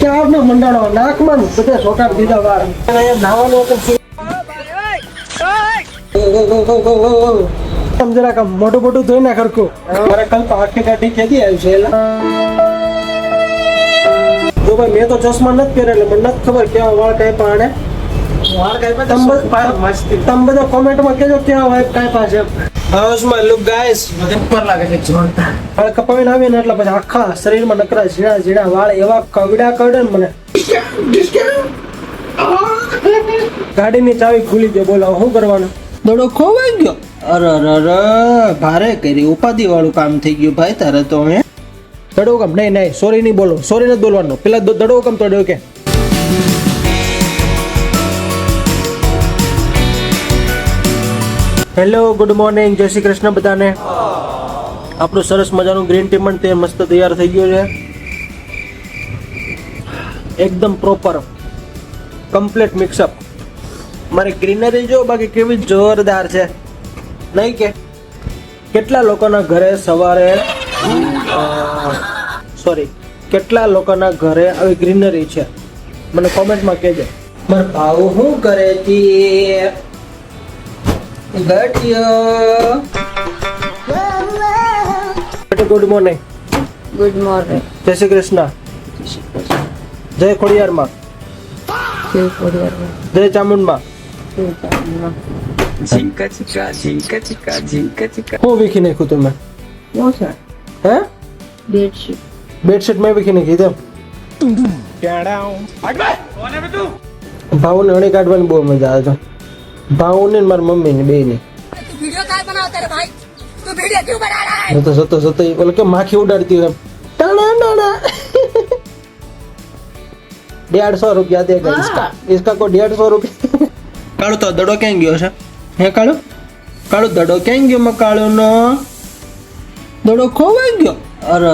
ક્યારનો મંડાણો નાકમાં બધે સોટાડ દીધા વાર નાવાનું હતું જરાક મોટું મોટું ધોઈ ના ખરખું મારા કલ્પ આખી કાઢી કેદી આવ્યું છે એલા જો ભાઈ મેં તો ચશ્મા નથી પહેર્યા એટલે મને નથી ખબર કેવા વાળ કાપ્યા આને તમે બધા કોમેન્ટમાં કહેજો કેવા વાળ કાપ્યા છે હાઉસ માં લુક ગાઈસ ઉપર લાગે છે જોરદાર. વાળ કપાવીને આવીને એટલે પછી આખા શરીરમાં નકરા ઝીણા ઝીણા વાળ એવા કવડા કરડે ને મને ગાડીની ચાવી ખુલી ગયો બોલો શું કરવાનું દડો ખોવાઈ ગયો. અરે ભારે કરી ઉપાધિ વાળું કામ થઈ ગયું ભાઈ તારે તો. હે દડો કમ નહીં નહીં સોરી નહીં બોલો સોરી નથી બોલવાનું પેલા દડો કમ તોડ્યો કે હેલો ગુડ મોર્નિંગ જય શ્રી કૃષ્ણ બધાને. આપણું સરસ મજાનું ગ્રીન ટી પણ તે મસ્ત તૈયાર થઈ ગયું છે એકદમ પ્રોપર કમ્પ્લીટ મિક્સઅપ. મારી ગ્રીનરી જો બાકી કેવી જોરદાર છે નહીં કે કેટલા લોકોના ઘરે સવારે કેટલા લોકોના ઘરે આવી ગ્રીનરી છે મને કોમેન્ટમાં કહેજો. મારા ભાવ શું કરે છે ગુડ મોર્નિંગ. Good morning. જય શ્રી કૃષ્ણ. જય ખોડિયારમાં. જય ખોડિયારમાં. જય ચામુંડમાં. ઝીંકા ચીકા ઝીંકા ચીકા ઝીંકા ચીકા. હું વીખી નાખ્યું તમે હે બેડશીટ બેડશીટ મેં વીખી નાખી તેમ ભાવને અણી કાઢવાની બહુ મજા આવે છે ભાવને ને મારી મમ્મીને બેયની. સતો બોલે કે માખી ઉડાડતી હોય ટાણા ટાણા 150 રૂપિયા દેगा इसका को 150 રૂપિયા. કાળુ તો દડો ક્યાં ગયો છે હે કાળુ દડો ક્યાં ગયો માં કાળુ નો દડો ખોવાઈ ગયો. અરે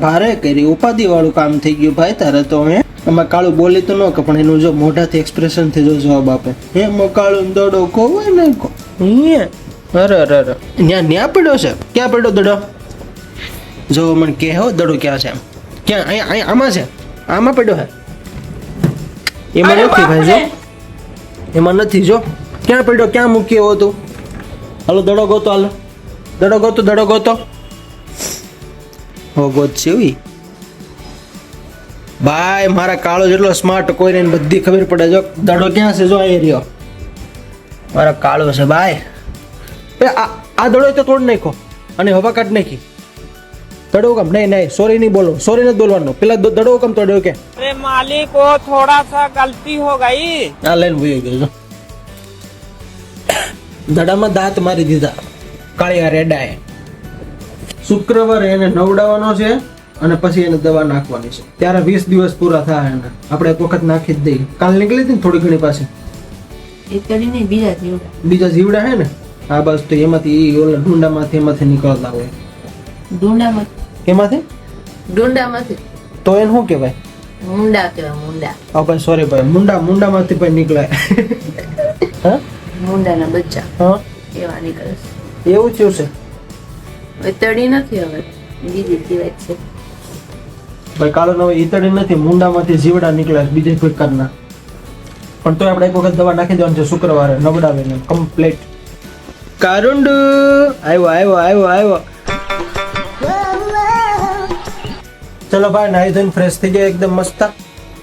ભારે કરી ઉપાધિ વાળું કામ થઈ ગયું ભાઈ તારે તો. હે એમાં કાળુ બોલી તો ન કે પણ એનું જો મોઢાથી એક્સપ્રેશન થી જો જવાબ આપે હે કાળુ દડો ખોવાય ને અરે ન્યા પડ્યો છે ક્યાં પડ્યો દડો જો મને કે હો દડો ક્યાં છે ક્યાં અહીંયા આમાં છે આમાં પડ્યો છે એમાં નથી ભાઈ જો એમાં નથી જો ક્યાં પડ્યો ક્યાં મૂક્યો હતો હાલો દડો ગોતો હાલો દડો ગોતો હો ગોત છે ભાઈ મારા કાળો જેટલો સ્માર્ટ કોઈ નહીં બધી ખબર પડે જો દડો ક્યાં છે જો આ રહ્યો મારા કાળો છે ભાઈ આ દડો તો તોડ નાખો અને હવા કાઢ નાખી દડો કમ નહીં સોરી નહીં બોલો સોરી નથી બોલવાનું પેલા દડો કમ તોડ્યો કે अरे मालिक वो थोड़ा सा गलती हो गई. આ લઈને ભૂયો ગયો દડામાં દાંત મારી દીધા કાળિયા રેડાએ. શુક્રવારે એને નવડાવવાનો છે અને પછી એને દવા નાખવાની છે ત્યારે 20 દિવસ પૂરા થાય એને આપણે એક વખત નાખી જ દઈએ. કાલ નીકળી હતી ને થોડી ઘણી પાસે બીજા જીવડા હે ને હા બસ તો એમાંથી ઓલા ઢૂંડામાંથી એમાંથી નીકળતા હોય એમાંથી તો એને શું કહેવાય મુંડા કેવા મુંડા હા ભાઈ સોરી ભાઈ મુંડામાંથી ભાઈ નીકળે હા મુંડાના બચ્ચા હા એવા નીકળે એવું થયું છે હવે તળી નથી હવે બીજી જીવાત છે ભાઈ કાળો નો ઈતળી નથી મુંડામાંથી જીવડા નીકળે બીજે પ્રકારના પણ તો આપણે એક વખત દવા નાખી દેવાની છે શુક્રવારે નવડાવીને કમ્પ્લીટ. કારુંડુ આવ્યો ચલો ભાઈ નાઈ ધોઈને ફ્રેશ થઈ ગયા એકદમ મસ્ત.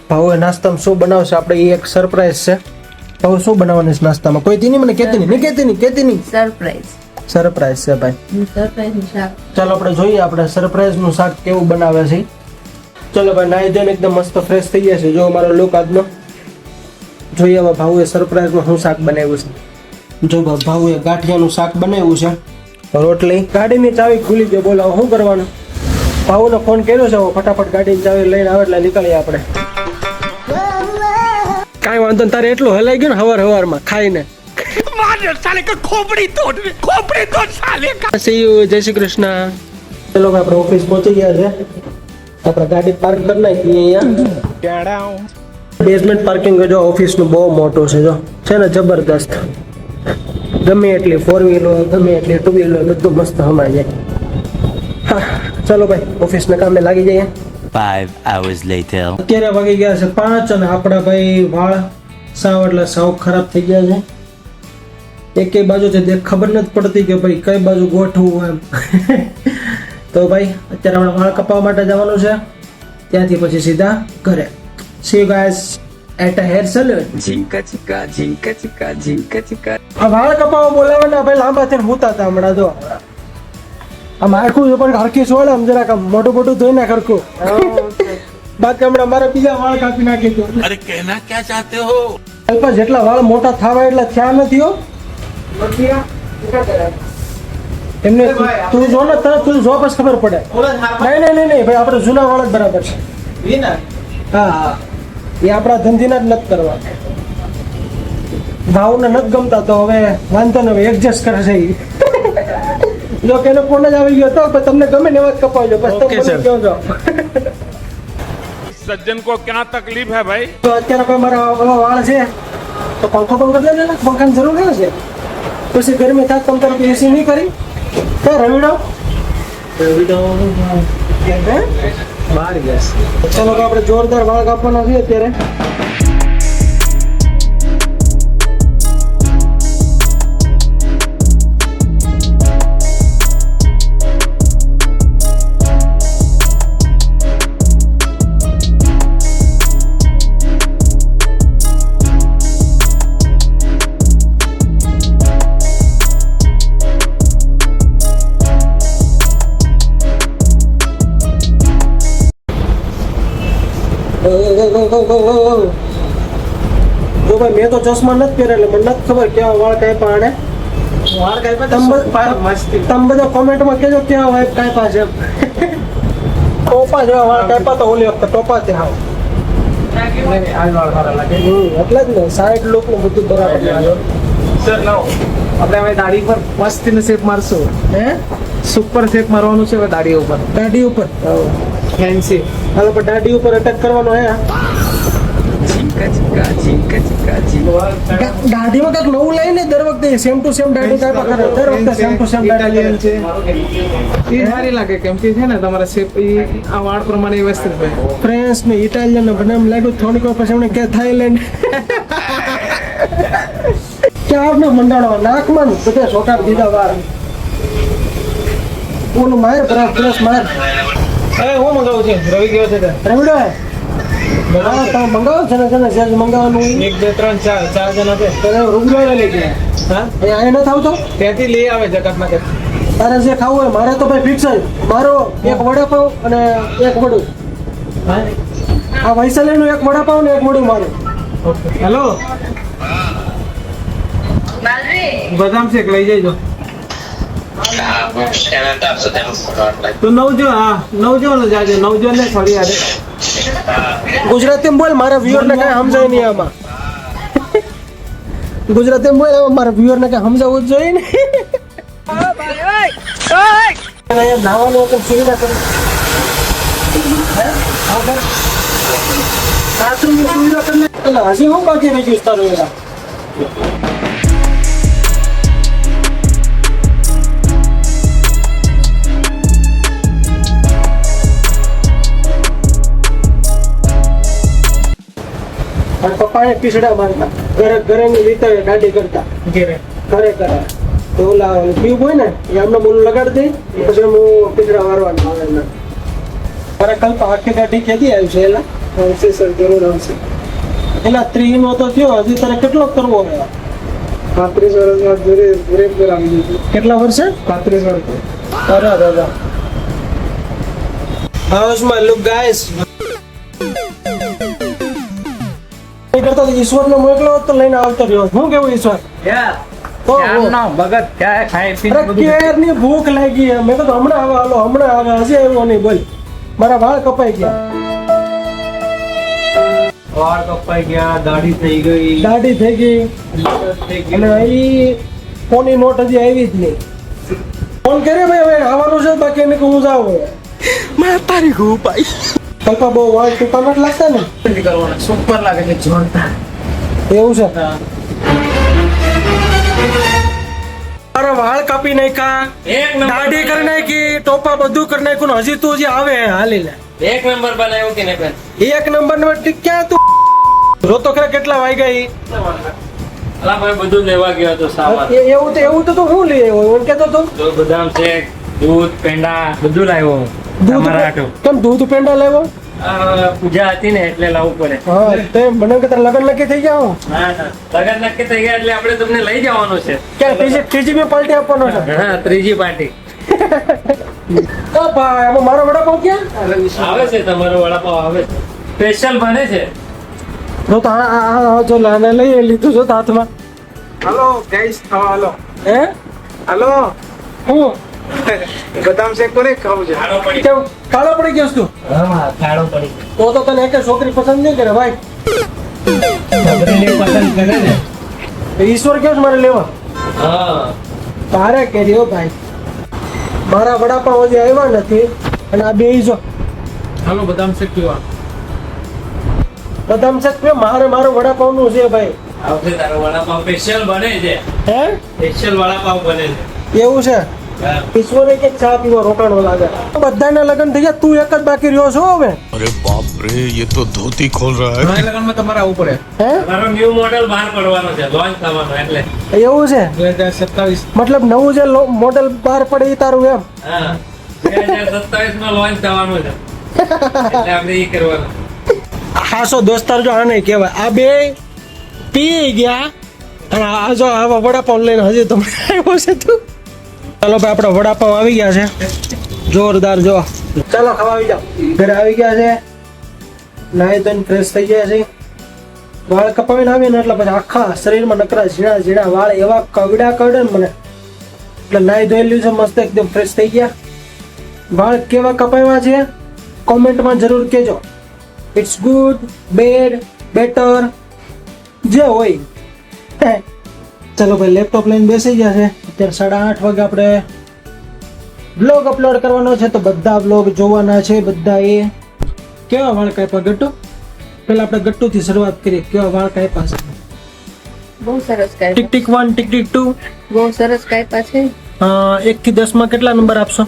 ભાવે નાસ્તામાં શું બનાવશે આપણે એ એક સરપ્રાઈઝ છે. ભાવ શું બનાવવાનું છે નાસ્તામાં કોઈ તી નહીં મને કહેતી નહીં સરપ્રાઈઝ છે ભાઈ. ચાલો આપણે જોઈએ આપણે સરપ્રાઈઝ નું શાક કેવું બનાવે છે. ચલો ભાઈ નાઈ ધોઈને એકદમ મસ્ત ફ્રેશ થઈ ગયા છે જો અમારો લુક આજનો જોઈએ હવે ભાવે સરપ્રાઈઝમાં શું શાક બનાવ્યું છે. જો ભાવે ગાંઠિયાનું શાક બનાવ્યું છે રોટલી. ગાડીની ચાવી ખુલી ગયો બોલો શું કરવાનું ભાવનો ફોન કર્યો છે ફટાફટ ગાડીની ચાવી લઈને આવે એટલે નીકળીએ આપણે. કાંઈ વાંધો ને તારે એટલું હલાઈ ગયું ને હવારમાં ખાઈને જય શ્રી કૃષ્ણ. ચલો આપણે ઓફિસ પહોંચી ગયા છે આપણે ગાડી પાર્ક કરી નાખી અહીંયા. બેઝમેન્ટ પાર્કિંગ જો ઓફિસનું બહુ મોટું છે જો છે ને જબરદસ્ત. ગમે એટલી 4 વ્હીલર ગમે એટલી 2 વ્હીલર બધું મસ્ત હમાઈ જાય. હા ચલો ભાઈ ઓફિસના કામે લાગી જઈએ. 5 hours later. અત્યારે વાગી ગયા છે 5 અને આપણા ભાઈ વાળ સાવ એટલે સાવ ખરાબ થઈ ગયા છે એકે બાજુ છે દેખ ખબર નથી પડતી કે ભાઈ કઈ બાજુ ગોઠવું એમ તો ભાઈ અત્યારે આપણે વાળ કપાવવા માટે જવાનું છે ત્યાંથી પછી સીધા ઘરે see you guys at a hair salon Jinka chika, jinka chika, jinka chika. આ વાળ કપાવવા બોલાવે ને ભાઈ લાંબા થઈને મૂતા હતા હમણાં તો આમ આખું પણ હરકી છોડે આમ જરાક આમ મોટું મોટું ધોઈ નાખ હરકું બાકી હમણાં મારા બીજા વાળ કાપી નાખી દો अरे कहना क्या चाहते हो? અલ્પા જેટલા વાળ મોટા થવા એટલા થયા નથી હો એમને તું જો ને તરત તું જો પછી ખબર પડે નહીં ભાઈ આપણે જૂના વાળ જ બરાબર છે હા એ આપણા ધંધીના જ નથી કરવા ભાવને નથી ગમતા તો હવે વાંધો ને હવે એડજસ્ટ કરે છે ઈ. જો કે એનો ફોન જ આવી ગયો તો પણ તમને ગમે ને એવા જ કપાવજો બસ તમે મને કહો છો सज्जन को क्या तकलीफ है भाई? તો અત્યારે કોઈ મારા આવા વાળ છે તો પંખો બંધ કરી દે ને પંખાની જરૂર ના છે પછી ગરમી થાય તમ તારે એસી નહીં કરી તો રવિડો બહાર ગયા ચાલો તો આપણે જોરદાર વાળ કાપવાના છીએ અત્યારે જો ભાઈ મેં તો ચશ્મા નથી પહેર્યા એટલે મને નથી ખબર કેવા વાળ કાપ્યા આને વાળ કાપ્યા તો મસ્તી તમે બધા કોમેન્ટમાં કહેજો કેવા વાળ કાપ્યા છે ટોપા જેવા વાળ કાપ્યા તો ઓલી વખતે ટોપા તે હાવ આ વાળ સારા લાગે એટલે જ ને સાઈડ લુક ને બધું બરાબર લાગે સર લાવો આપણે હવે દાઢી પર મસ્તીનો શેપ મારશું હે સુપર શેપ મારવાનું છે હવે દાઢી ઉપર દાઢી ઉપર ફેન્સી હાલો પણ દાઢી ઉપર અટેક કરવાનો હે Jinka chika, jinka chika, jinka. દાઢીમાં કાંઈક નવું લઈને દર વખતે સેમ ટુ સેમ દાઢી કાપ્યા કરે દર વખતે સેમ ટુ સેમ દાઢી ઇટાલિયન છે એ સારી લાગે કેમ કે છે ને તમારા શેપ આ વાળ પ્રમાણે વ્યવસ્થિત હોય ફ્રેન્ચ ને ઇટાલિયન ને મને એમ લાગ્યું થોડીક વાર પછી એમણે કે થાઈલેન્ડ ક્યાં આપને મંડાણો નાકમાં ને બધે સોટા દીધા વાર ઓલું માર બ્રશ માર એ હું મંગાવું છું રવિ ગયો છે રવિડો હા તમે મંગાવો છે ને સેજ મંગાવવાનું હોય 1 2 3 4 4 જણા છે તને રૂબલો લઈ ગયા હા એ આ નથી આવતો ત્યાંથી લઈ આવે જગતમાં કે તારે જે ખાવું હોય મારે તો ભાઈ ફિક્સ જ મારો એક વડાપાવ અને એક વડું આ વૈશાલીનું એક વડાપાવ ને એક વડું મારું હેલો બદામ શેક લઈ જજો તું નવજો હા નવજો ને જાજો નવજો ને થોડી યાદ ગુજરાતીમાં બોલ મારા વ્યુઅર ને કઈ સમજાય નહીં આમાં ગુજરાતીમાં બોલ આમાં મારા વ્યુઅર ને કઈ સમજાવવું જ જોઈએ ને અહીંયા નાવાનું કોઈ સુવિધા કરી બાથરૂમની સુવિધા કરી એટલે હજી હું બાકી રહી ગયું તારું એલા પપ્પાને પીસડા મારતા ઘરે ની રીતે ગાડી કરતા ઘરે કરે તો ઓલા ટ્યુબ હોય ને એ આમને બોલું લગાડી દે પછી હું પીસડા મારવાનું આવે એમને મારા કલ્પ આખી ગાડી કેદી આવ્યું છે એલા આવશે સર જરૂર આવશે એલા 3 નો તો થયો હજી તારે કેટલો કરવો હોય 35 વર્ષમાં બ્રેક આવી ગયું કેટલા વર્ષે 35 વર્ષ અરે દાદા હાઉસ માય લુક ગાઈસ કરતા ઈશ્વર ને મોકલો તો લઈને આવતો રહ્યો હું કેવું ઈશ્વર ભગત ક્યાં ખાઈ અરે કેરની ભૂખ લાગી મેં તો હમણાં આવે હાલો હમણાં આવે હજી આવ્યો નહીં બોલ મારા વાળ કપાઈ ગયા વાળ કપાઈ ગયા દાઢી થઈ ગઈ દાઢી થઈ ગઈ અને અહીં ફોનની નોટ હજી આવી જ નહીં ફોન કરે ભાઈ હવે આવવાનું છે બાકી એને હું જાઉં मैं तारी हूँ भाई. કલ્પા બહુ વાળ ટૂંકા નથી લાગતા ને કરવાના સુપર લાગે છે જોરદાર એવું છે મારા વાળ કાપી નાખ્યા દાઢી કરી નાખી ટોપા બધું કરી નાખ્યું ને હજી તું હજી આવે હાલી લે એક નંબર બનાવ્યો કે નહીં બેન? એક નંબર નો ક્યાં તું રોતો ખરા કેટલા વાગ્યા ઈ? અલા ભાઈ બધું લેવા ગયો હતો સામાન. એવું તો હું લઈ આવ્યો એમ કેતો તો તો બદામ શેક, દૂધ, પેંડા બધું લાવ્યો તમારા હાટુ. કેમ દૂધ પેંડા લેવો? પૂજા હતી ને એટલે લાવવું પડે. હા તે મને કે તારા લગન નક્કી થઈ ગયા ના ના લગન નક્કી થઈ ગયા એટલે આપણે તમને લઈ જવાનું છે. ક્યાં ત્રીજી મેં પાર્ટી આપવાનો છે? હા ત્રીજી પાર્ટી ઓ ભાઈ આમાં મારો વડાપાવ ક્યાં આવે છે. તમારો વડાપાવ આવે છે, સ્પેશિયલ બને છે. તો આ જો લાને લઈ લીધું છો હાથમાં હાલો ગાઈસ ખાવા હાલો. હે હાલો હું બદામ શેક કોને ખાવું છે? ખાડો પડી. કેમ કાળો પડી ગયો છું હા ખાડો પડી. તો તને એક છોકરી પસંદ નહીં કરે ભાઈ છોકરીને પસંદ કરે ને. ઈશ્વર કેવું છે મારે લેવા હા તારે કર્યો ભાઈ મારા વડાપાવ હજી આવ્યા નથી અને આ બે જો હાલો બદામ શેક પીવા. બદામ શેક પીવો. મારો વડાપાવ નું છે ભાઈ આવશે તારો વડાપાવ સ્પેશિયલ બને છે. હે સ્પેશિયલ વડાપાવ બને છે. એવું છે હા. ઈશ્વરે કે ચા પીવો રોકાણો લાગે બધાના લગ્ન થઈ ગયા તું એક જ બાકી રહ્યો છો હવે अरे बाप रे ये तो धोती खोल रहा है ઘણા લગનમાં તમારે આવવું પડે. હે મારો ન્યુ મોડેલ બહાર પડવાનો છે, લોન્ચ થવાનો એટલે. એવું છે 2027 મતલબ નવું જે મોડેલ બહાર પડે એ તારું એમ હા 2027 માં લોન્ચ થવાનું છે એટલે આપણે ઈ કરવાનું. હાસો દોસ્તાર જો આને કહેવાય આ બે પી ગયા અને આ જો આવા વડાપાવ લઈને હજી તો આવ્યો છે તું ચાલો ભાઈ આપણા વડાપાવ આવી ગયા છે જોરદાર જો ચાલો ખાવા આવી જાઓ ઘરે આવી ગયા છે નાહી ધોઈને ફ્રેશ થઈ ગયા છે વાળ કપાવીને આવીને એટલે પછી આખા શરીરમાં નકરા ઝીણા ઝીણા વાળ એવા કગડા કરડે ને મને એટલે નાહી ધોઈ લીધું છે મસ્ત એકદમ ફ્રેશ થઈ ગયા વાળ કેવા કપાવ્યા છે કોમેન્ટમાં જરૂર કહેજો ઇટ્સ ગુડ બેડ બેટર જે હોય ચલો ભાઈ લેપટોપ લઈને બેસી ગયા છે અત્યારે 8:30 વાગે આપણે બ્લોગ અપલોડ કરવાનો છે તો બધા બ્લોગ જોવાના છે બધા એ કેવા વાળ કાપ્યા ગટ્ટુ પેલા આપણે ગટ્ટુથી શરૂઆત કરીએ કેવા વાળ કાપ્યા છે બહુ સરસ ટીક કાપ્યા, ટીક 1 ટીક ટીક 2 બહુ સરસ કાપ્યા છે. 1 થી 10 માં કેટલા નંબર આપશો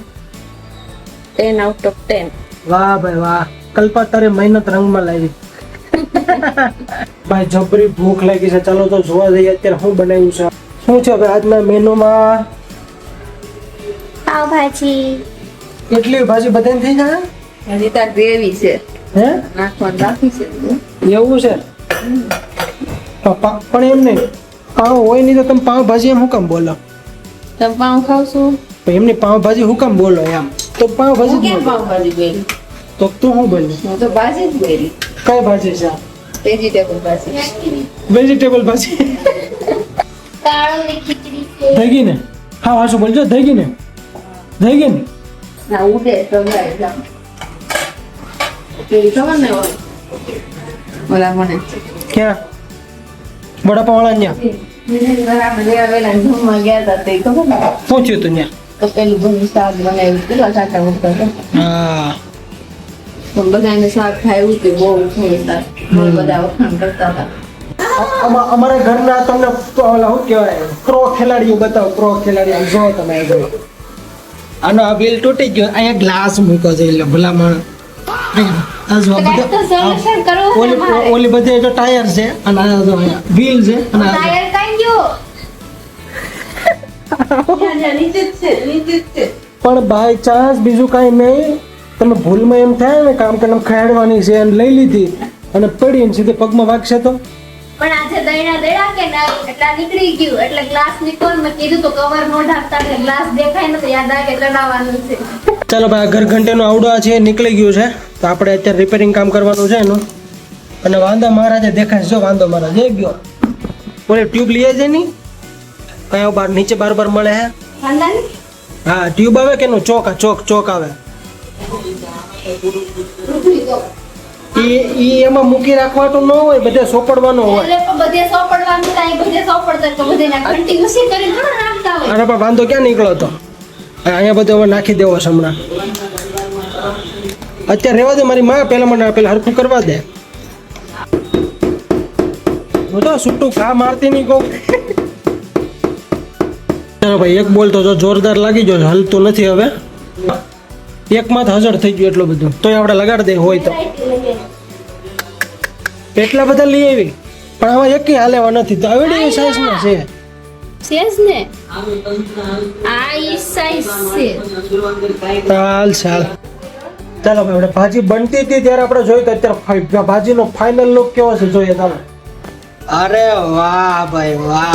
10 out of 10. વાહ ભાઈ વાહ કલ્પા તારે મહેનત રંગમાં લાવી ભાઈ જબરી ભૂખ લાગી છે ચાલો તો જોવા જઈએ અત્યારે શું બનાવ્યું છે શું છે ભાઈ આજના મેનુમાં પાવભાજી કેટલી ભાજી બધાને થઈ જાય હજી તાર ગ્રેવી છે, હે નાખવાનું બાકી છે. એવું છે પણ એમ નહીં પાવ હોય નહીં તો તમે પાવભાજી એમ શું કામ બોલો તમે પાઉં ખાવશો? પણ એમની પાવભાજી શું કામ બોલો એમ તો હું પાવભાજી કેમ પાઉંભાજી બોલી? તો તું શું બોલી હું તો ભાજી જ બોલી, કઈ ભાજી છે વેજીટેબલ ભાજી. વેજીટેબલ ભાજી કાળુની ખીચડી છે થઈ ગઈ ને હા હાશું બોલજો થઈ ગઈ ને થઈ ગઈ ને ના ઉડે તો જાય જામ. કેવી ખબર ને હોય ઓલા મને ક્યાં વડાપાવ વાળા ત્યાં બરાબર લેવા વેલા જમવા ગયા હતા તે ખબર ને શું થયું તું ત્યાં તો પેલું બધું શાક બનાવ્યું કેટલા સાચા ઉઠતા હતા હા પણ બધાને શાક ખાયું તે બહુ થોડું શાક બહુ બધા વખાણ કરતા હતા. અમારા ઘરના તમને ઓલા શું કહેવાય ક્રો ખેલાડીઓ બતાવો ક્રો ખેલાડી આમ જો તમે આ જો આનો આ વ્હીલ તૂટી ગયો અહીંયા ગ્લાસ મૂક્યો છે એટલે ભલામણ આ જો આ કાંઈક તો solution કરવું છે મારે. ઓલી બધી જો ટાયર છે અને આ જો અહીંયા વ્હીલ છે અને આ જો. ટાયર કાંઈ ગયું નીચે જ છે, નીચે જ છે. પણ બાય ચાન્સ બીજું કાંઈ નહીં તમે ભૂલમાં એમ થાય ને કામ કરીને ખેડવાની છે અને લઈ લીધી અને પડી ને સીધે પગમાં વાગશે તો પણ આજે દઈણા દઈણા કે નહીં એટલે આ નીકળી ગયું એટલે ગ્લાસ નીકળ મેં કીધું તો કવર નો ઢાંકતા એટલે ગ્લાસ દેખાય ને તો યાદ આવે કે ચડાવવાનું છે. ચાલો ભાઈ આ ઘર ઘંટેનો આવડો આ છે નીકળી ગયું છે તો આપણે અત્યારે રિપેરિંગ કામ કરવાનું છે એનું અને વાંદા મહારાજે દેખાય છે જો વાંદો મહારાજ એ ગયો ઓલી ટ્યુબ લઈ જાય નહીં કયા બાર નીચે બાર મળે હે ખાનદાની? હા ટ્યુબ આવે કે નું ચોક ચોક આવે ઈ એમાં મૂકી રાખવાનું ન હોય બધે સોપડવાનું હોય એટલે પણ બધે સોપડવાનું થાય બધે સોપડતા તો બધે ઘંટી ઘસી કરીને થોડા નાખતા હોય. અરે પણ વાંધો ક્યાં નીકળ્યો તો અહીંયા બધો હવે નાખી દેવો છે હમણાં અત્યારે રહેવા દે મારી માં પેલા હરખું કરવા દે હું તો છૂટું ઘા મારતી નહીં કહું ચાલો ભાઈ એક બોલ તો જો જોરદાર લાગી ગયો છે હલતું નથી હવે એકમાં જ હજળ થઈ ગયું એટલું બધું તોય આપણે લગાડી દે હોય તો એટલા બધા લઈ આવી પણ આમાં એક હાલેવા નથી તો આવડી સાઈઝના છે સેજ ને આ ઈ સાઈઝ છે ચાલ ચાલ ચાલો ભાઈ આપણે ભાજી બનતી હતી ત્યારે આપણે જોયું તો અત્યારે ભાજીનો ફાઇનલ લુક કેવો છે જોઈએ ચાલો અરે વાહ ભાઈ વાહ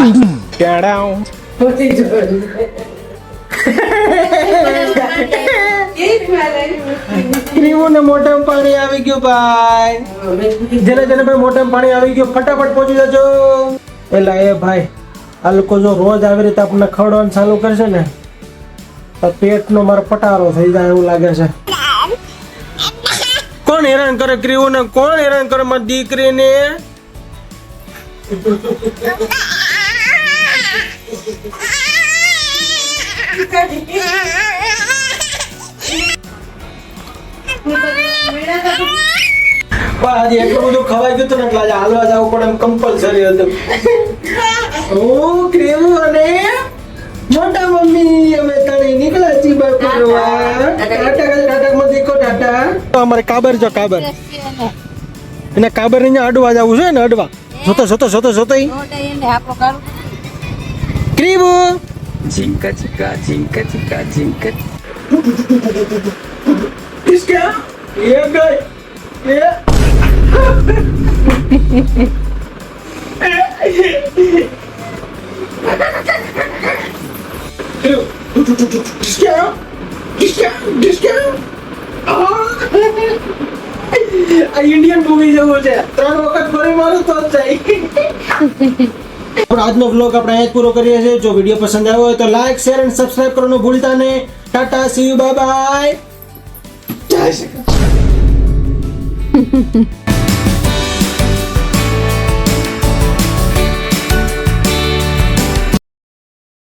ક્રીમોને મોઢામાં પાણી આવી ગયું ભાઈ જેને ભાઈ મોઢામાં પાણી આવી ગયું ફટાફટ પહોંચી જજો એટલે એ ભાઈ આ લોકો જો રોજ આવી રીતે આપણને ખવડાવવાનું ચાલુ કરશે ને તો પેટનો મારો પટારો થઈ જાય એવું લાગે છે કોણ હેરાન કરે ક્રીમોને કોણ હેરાન કરે મારી દીકરીને આજે એટલું બધું ખવાઈ ગયું હતું ને એટલે આજે હાલવા જવું પડે એમ કમ્પલસરી હતું હું ક્રીમ અને મોટા મમ્મી અમે તણી નીકળ્યા છીએ બાપરવા ટાટા દેખો ટાટા અમારે કાબર જો કાબર એને કાબર ને અડવા જવું છે ને અડવા જોતો ક્રીમ झिंका चिका झिंका चिका झिंका इसका ये गई ये इंडियन मूवी જેવું છે 3 વખત ફરી મારું તો જાય આજનો વ્લોગ આપણે અહીં જ પૂરો કરીએ છીએ જો વિડીયો પસંદ આવ્યો હોય તો લાઈક શેર અને સબસ્ક્રાઇબ કરવાનું ભૂલતા નહીં Tata C you bye bye જય શ્રી કૃષ્ણ